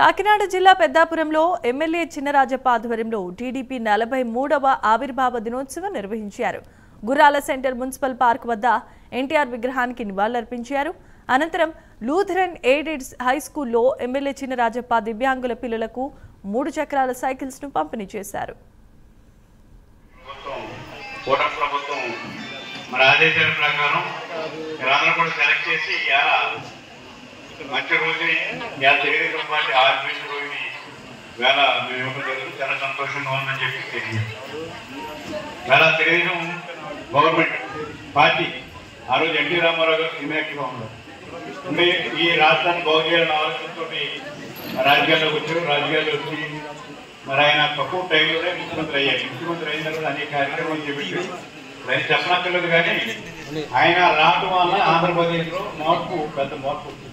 కాకినాడ జిల్లా పెద్దాపురంలో ఎమ్మెల్యే చినరాజప్ప ఆధ్వర్యంలో టీడీపీ 43వ ఆవిర్భావ దినోత్సవం నిర్వహించారు. గుర్రాల సెంటర్ మున్సిపల్ పార్క్ వద్ద ఎన్టీఆర్ విగ్రహానికి నివాళులర్పించారు. అనంతరం లూథరన్ ఎయిడెడ్ హై స్కూల్లో ఎమ్మెల్యే చినరాజప్ప దివ్యాంగుల పిల్లలకు 3 చక్రాల సైకిల్స్ ను పంపిణీ చేశారు. మంచి రోజుని తెలుగుదేశం పార్టీ ఆర్బీసీ రోజుని వేళ మేము ఇవ్వడం జరుగుతుంది. చాలా సంతోషంగా ఉందని చెప్పి తెలియదు. వేళ తెలుగుదేశం గవర్నమెంట్ పార్టీ ఆ రోజు ఎన్టీ రామారావు గారు సినిమాక్టివ్గా ఉన్నారు. అంటే ఈ రాష్ట్రాన్ని బాగు చేయాలని ఆలోచనతో రాజకీయాల్లోకి వచ్చారు. రాజకీయాల్లో వచ్చి మరి ఆయన తక్కువ టైంలోనే ముఖ్యమంత్రి అయ్యారు. ముఖ్యమంత్రి అయిన తర్వాత అనేక కార్యక్రమాలు చేపించారు. ఆయన చెప్పనక్కర్లేదు, కానీ ఆయన రావడం వల్ల ఆంధ్రప్రదేశ్లో మార్పు, పెద్ద మార్పు వచ్చింది.